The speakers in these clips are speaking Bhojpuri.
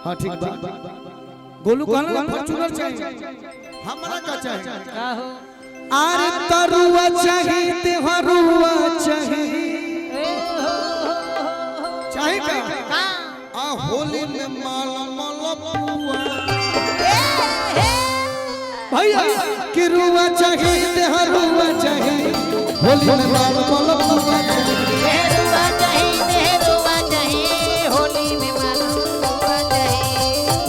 हां ठीक बा गोलू कहला फॉर्च्यूनर चाहिए हमरा का चाहिए का हो आरे तरुआ चाहिए तेहरुआ चाहिए चाहिए का आ होली में माल मलपुआ भैया किरुआ चाहिए तेहरुआ चाहिए होली में माल मलपुआ तेहरुआ चाहिए होली में माल मलपुआ चाहिए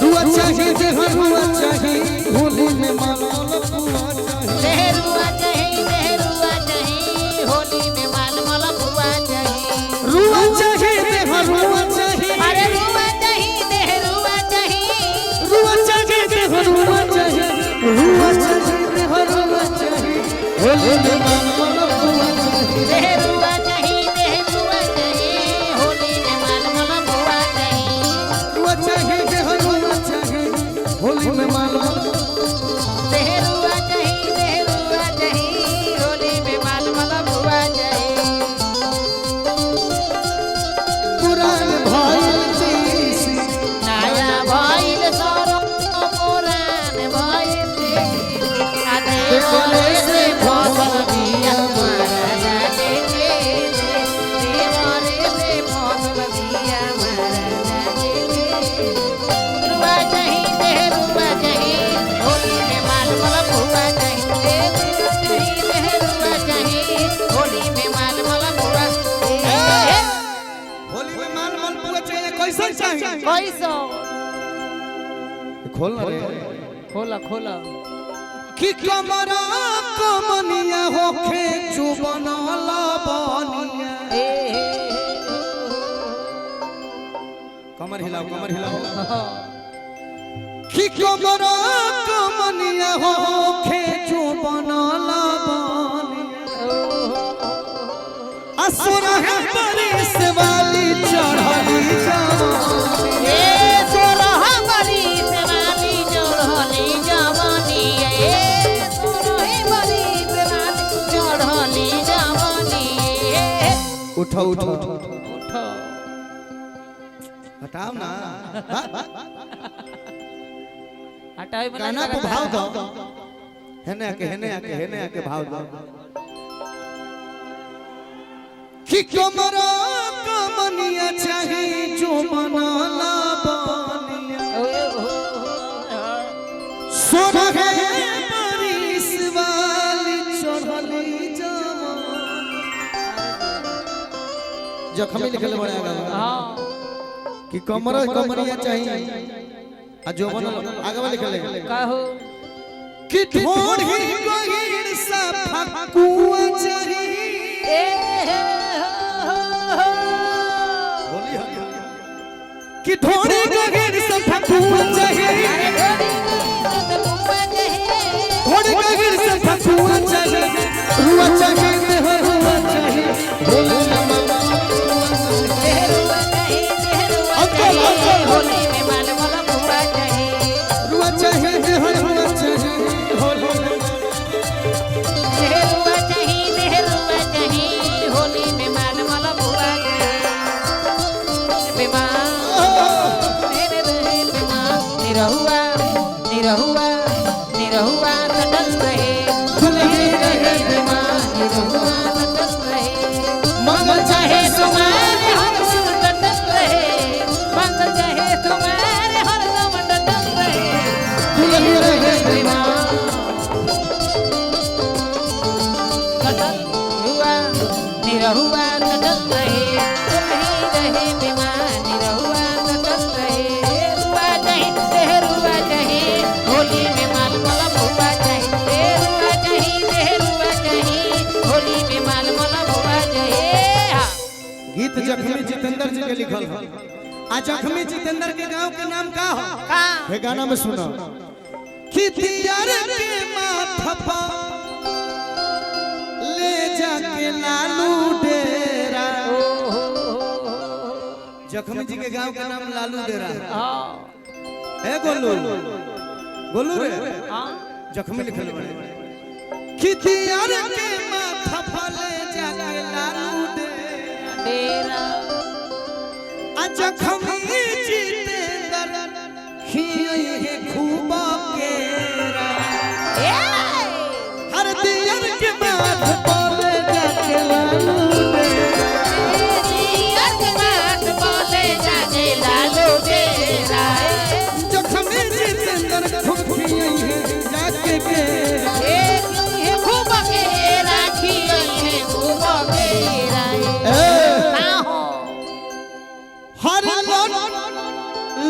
रुआ चाहिए तेहरुआ चाहिए होली में माल मलपुआ तेहरुआ चाहिए होली में माल मलपुआ चाहिए रुआ चाहिए तेहरुआ चाहिए अरे रुआ चाहिए तेहरुआ चाहिए रुआ चाहिए तेहरुआ चाहिए रुआ चाहिए तेहरुआ चाहिए होली में माल मलपुआ तेहरुआ चाहिए होली में माल मलपुआ चाहिए रुआ चाहिए तेहरुआ चाहिए होली में माल तेहरुआ चाहिए होली में माल मलपुआ चाहिए पुरान भाई देसी नया भइल सरो पुरान भइल आदे बोले से फसल बिया मारा जाके देवरे से फसल बिया मारा जाके रुआ चाहिए होली में माल मलपुआ चाहिए रुआ चाहिए होली में माल मलपुआ होली में माल मलपुआ चाहिए कैसा चाहिए कैसो खोल रे खोला खोला कि कमरा कमनिया होखे जुबनला बनिया कमर हिलाओ कि कमरा कमनिया होखे जुबनला बनिया असुर है परिस वाली चढ़ली जवानी सोरह बरी से वाली चढ़ली जवानी सोरह बरी से वाली चढ़ली जवानी उठो उठो हटाओ ना हटाई गाना को भाव दो हेने आके भाव दो कि कमरा कमनिया चाहिए जो मनाला बनिया सोना है परिस वाली चढ़ली जवानी जखमी लिखल बड़ा हां कि कमरा कमनिया चाहिए आ जो बनल आगे लिखल का हो कि ढोढ़ी गहिर सा फकुआ चाहिए कि ढोढ़ी गहिर सा फकुआ चाहिए ढोढ़ी गहिर सा फकुआ चाहिए रुआ चाहिए तेहरुआ चाहिए होली में माल होली में माल मलपुआ चाहिए रुआ चाहिए तेहरुआ चाहिए होली में तेहरुआ चाहिए होली में माल मलपुआ चाहिए बीमार निरहुआ कटल रहे बीमार निरहुआ कटल रहे मंगल चाहे तुम्हारे हर दम कटल रहे मंगल चाहे तुम्हारे हर दम कटल रहे बीमार कटल हुआ निरहुआ कटल रहे बीमार निरहुआ कटल रहे रुआ चाहिए होली में माल मलपुआ चाहिए रुआ चाहिए होली में माल मलपुआ चाहिए गीत जखमी जितेंद्र जी के लिखल है आ जखमी जितेंद्र के गांव के नाम का हो ये गाना में सुनो कि दियार के माथा पर ले जाके लालू डेरा जखमी जी के गांव का नाम लालू डेरा है गोलू रे जखमी लिखल बड़े कि दियार के माथा पर ले जाके लालू डेरा डेरा जखमी जितेंद्र खियई है खूबा केरा हर दियर के बात बोले जाके लालू डेरा दियर के बात बोले जाके लालू डेरा जखमी जितेंद्र खूब खियई है जाके केरा ये खूब केरा खियई है खूब केरा ना हो हर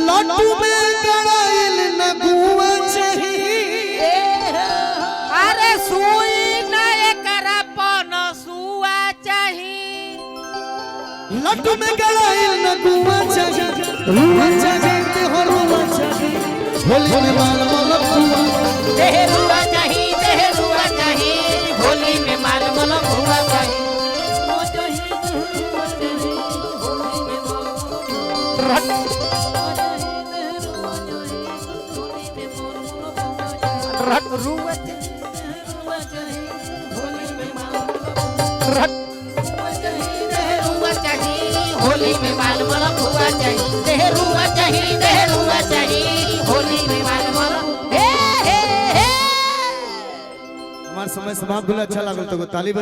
लड्डू में गड़ाइल न गुआ चाहिए अरे सुई न एकरा पन सुआ चाहिए लड्डू में गड़ाइल न गुआ चाहिए रुआ चाहिए ते हो रुआ चाहिए होली में माल माल बुआ देहरुआ चाहिए होली में माल माल बुआ चाहिए होली में माल माल बुआ चाहिए देहरुआ चाहिए होली में माल माल हमार समय समाप्त होला अच्छा लागल तो ताली बजा